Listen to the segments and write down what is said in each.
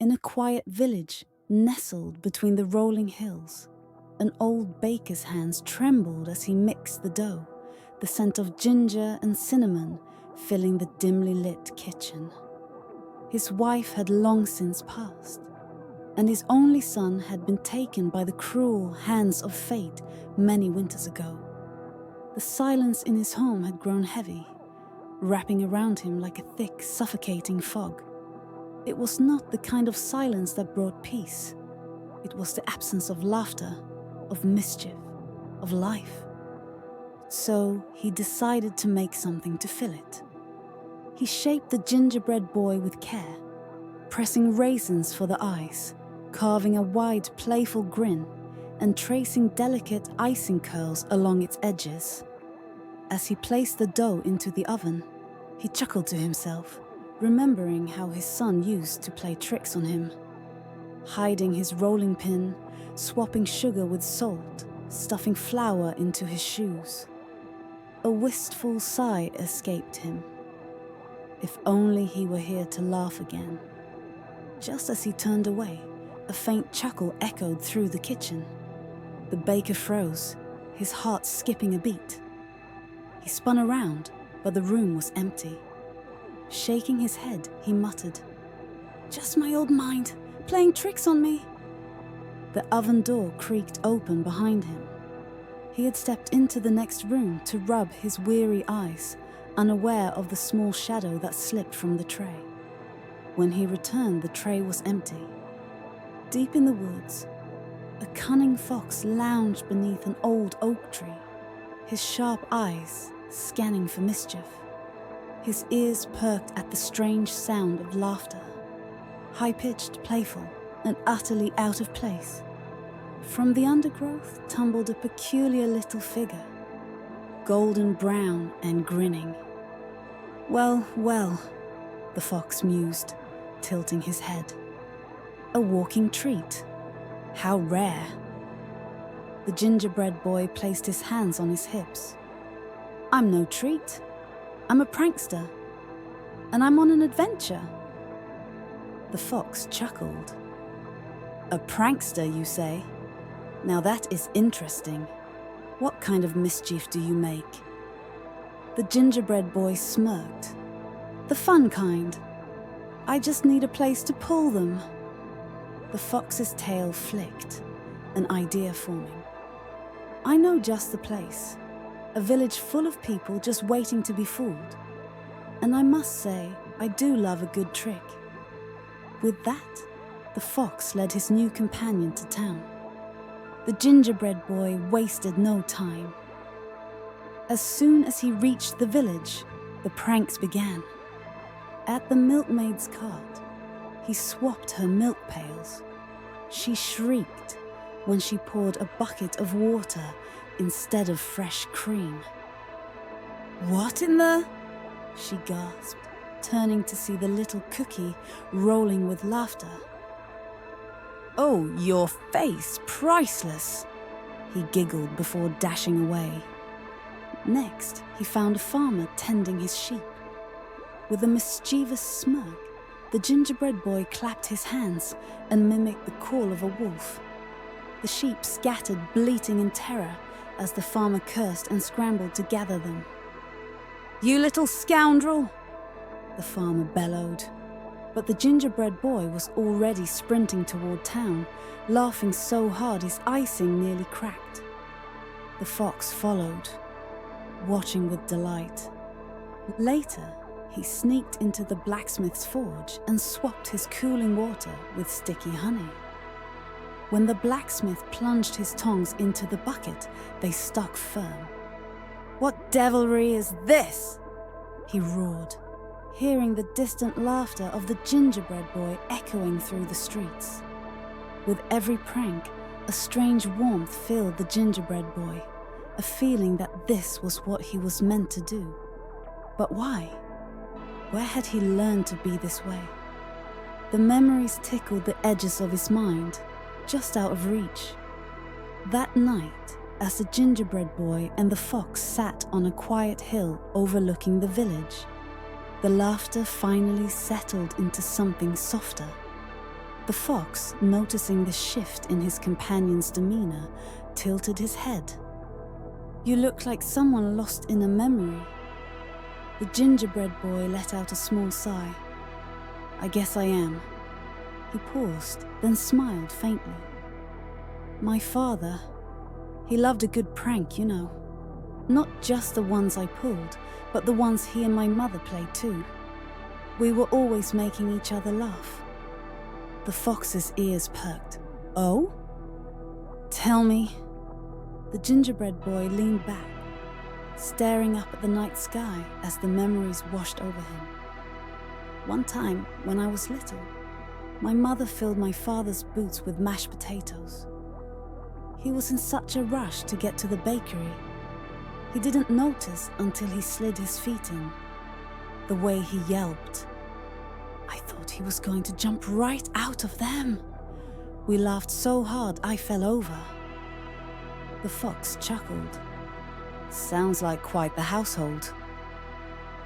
In a quiet village nestled between the rolling hills, an old baker's hands trembled as he mixed the dough, the scent of ginger and cinnamon filling the dimly lit kitchen. His wife had long since passed, and his only son had been taken by the cruel hands of fate many winters ago. The silence in his home had grown heavy, wrapping around him like a thick, suffocating fog. It was not the kind of silence that brought peace. It was the absence of laughter, of mischief, of life. So he decided to make something to fill it. He shaped the gingerbread boy with care, pressing raisins for the eyes, carving a wide, playful grin, and tracing delicate icing curls along its edges. As he placed the dough into the oven, he chuckled to himself, remembering how his son used to play tricks on him, hiding his rolling pin, swapping sugar with salt, stuffing flour into his shoes. A wistful sigh escaped him. If only he were here to laugh again. Just as he turned away, a faint chuckle echoed through the kitchen. The baker froze, his heart skipping a beat. He spun around, but the room was empty. Shaking his head, he muttered, "Just my old mind, playing tricks on me." The oven door creaked open behind him. He had stepped into the next room to rub his weary eyes, unaware of the small shadow that slipped from the tray. When he returned, the tray was empty. Deep in the woods, a cunning fox lounged beneath an old oak tree, his sharp eyes scanning for mischief. His ears perked at the strange sound of laughter, high-pitched, playful, and utterly out of place. From the undergrowth tumbled a peculiar little figure, golden brown and grinning. Well, well, the fox mused, tilting his head. A walking treat. How rare. The gingerbread boy placed his hands on his hips. I'm no treat. I'm a prankster. And I'm on an adventure. The fox chuckled. A prankster, you say? Now that is interesting. What kind of mischief do you make? The gingerbread boy smirked. The fun kind. I just need a place to pull them. The fox's tail flicked, an idea forming. I know just the place. A village full of people just waiting to be fooled. And I must say, I do love a good trick. With that, the fox led his new companion to town. The gingerbread boy wasted no time. As soon as he reached the village, the pranks began. At the milkmaid's cart, he swapped her milk pails. She shrieked when she poured a bucket of water instead of fresh cream. What in the... she gasped, turning to see the little cookie rolling with laughter. Oh, your face, priceless, he giggled before dashing away. Next, he found a farmer tending his sheep. With a mischievous smirk, the gingerbread boy clapped his hands and mimicked the call of a wolf. The sheep scattered, bleating in terror, as the farmer cursed and scrambled to gather them. You little scoundrel, the farmer bellowed. But the gingerbread boy was already sprinting toward town, laughing so hard his icing nearly cracked. The fox followed, watching with delight. Later, he sneaked into the blacksmith's forge and swapped his cooling water with sticky honey. When the blacksmith plunged his tongs into the bucket, they stuck firm. What devilry is this? He roared, hearing the distant laughter of the gingerbread boy echoing through the streets. With every prank, a strange warmth filled the gingerbread boy, a feeling that this was what he was meant to do. But why? Where had he learned to be this way? The memories tickled the edges of his mind, just out of reach. That night, as the gingerbread boy and the fox sat on a quiet hill overlooking the village, the laughter finally settled into something softer. The fox, noticing the shift in his companion's demeanor, tilted his head. "You look like someone lost in a memory." The gingerbread boy let out a small sigh. "I guess I am." He paused, then smiled faintly. "My father, he loved a good prank, you know. Not just the ones I pulled, but the ones he and my mother played too. We were always making each other laugh." The fox's ears perked. "Oh? Tell me." The gingerbread boy leaned back, staring up at the night sky as the memories washed over him. "One time, when I was little, my mother filled my father's boots with mashed potatoes. He was in such a rush to get to the bakery. He didn't notice until he slid his feet in. The way he yelped. I thought he was going to jump right out of them. We laughed so hard I fell over." The fox chuckled. "Sounds like quite the household."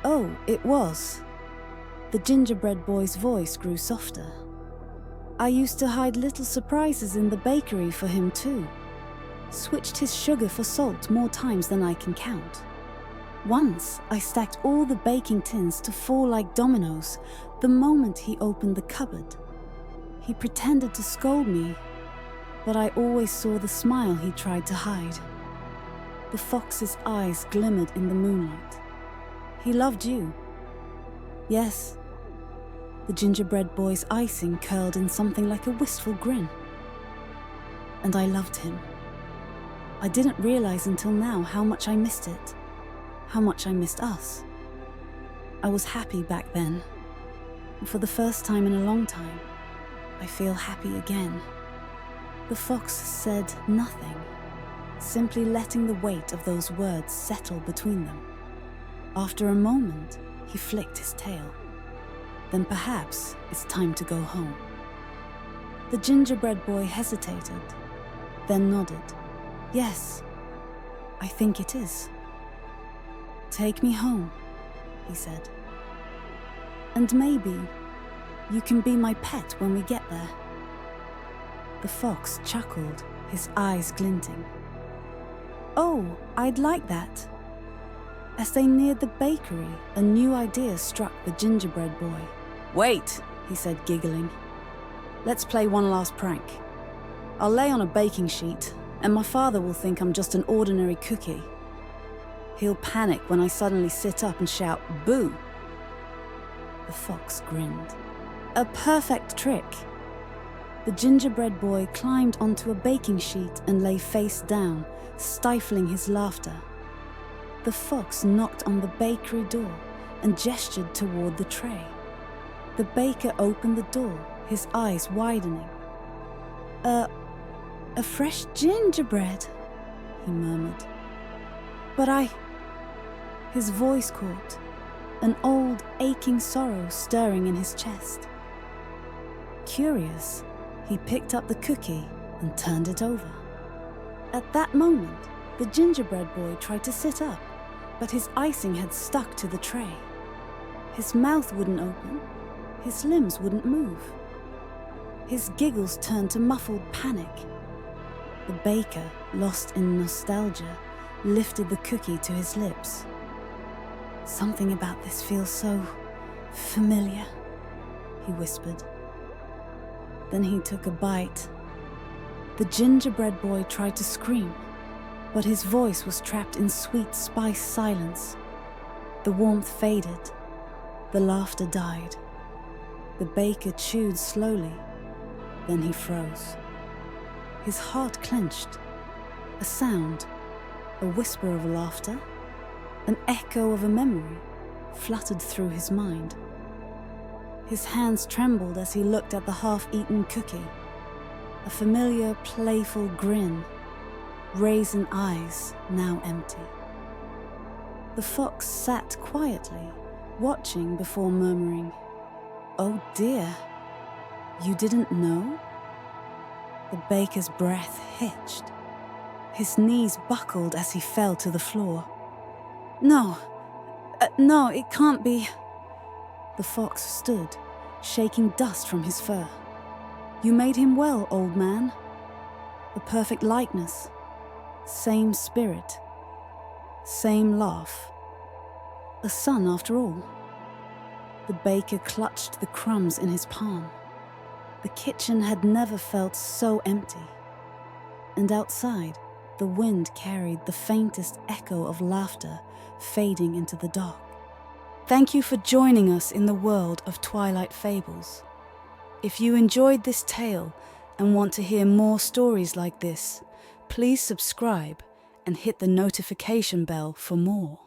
"Oh, it was." The gingerbread boy's voice grew softer. "I used to hide little surprises in the bakery for him too. Switched his sugar for salt more times than I can count. Once, I stacked all the baking tins to fall like dominoes the moment he opened the cupboard. He pretended to scold me, but I always saw the smile he tried to hide." The fox's eyes glimmered in the moonlight. "He loved you." "Yes." The gingerbread boy's icing curled in something like a wistful grin. "And I loved him. I didn't realize until now how much I missed it. How much I missed us. I was happy back then. And for the first time in a long time, I feel happy again." The fox said nothing, simply letting the weight of those words settle between them. After a moment, he flicked his tail. "Then perhaps it's time to go home." The gingerbread boy hesitated, then nodded. "Yes, I think it is." "Take me home," he said. "And maybe you can be my pet when we get there." The fox chuckled, his eyes glinting. "Oh, I'd like that." As they neared the bakery, a new idea struck the gingerbread boy. "Wait," he said, giggling. "Let's play one last prank. I'll lay on a baking sheet, and my father will think I'm just an ordinary cookie. He'll panic when I suddenly sit up and shout, 'Boo!'" The fox grinned. "A perfect trick." The gingerbread boy climbed onto a baking sheet and lay face down, stifling his laughter. The fox knocked on the bakery door and gestured toward the tray. The baker opened the door, his eyes widening. A fresh gingerbread," he murmured. "But His voice caught, an old, aching sorrow stirring in his chest. Curious, he picked up the cookie and turned it over. At that moment, the gingerbread boy tried to sit up, but his icing had stuck to the tray. His mouth wouldn't open, his limbs wouldn't move. His giggles turned to muffled panic. The baker, lost in nostalgia, lifted the cookie to his lips. "Something about this feels so familiar," he whispered. Then he took a bite. The gingerbread boy tried to scream, but his voice was trapped in sweet spice silence. The warmth faded. The laughter died. The baker chewed slowly. Then he froze. His heart clenched. A sound, a whisper of laughter, an echo of a memory, fluttered through his mind. His hands trembled as he looked at the half-eaten cookie. A familiar, playful grin. Raisin eyes, now empty. The fox sat quietly, watching before murmuring, "Oh dear, you didn't know?" The baker's breath hitched. His knees buckled as he fell to the floor. No, it can't be." The fox stood, shaking dust from his fur. You made him well, old man. A perfect likeness. Same spirit. Same laugh. A son after all. The baker clutched the crumbs in his palm. The kitchen had never felt so empty. And outside, the wind carried the faintest echo of laughter fading into the dark. Thank you for joining us in the world of Twilight Fables. If you enjoyed this tale and want to hear more stories like this, please subscribe and hit the notification bell for more.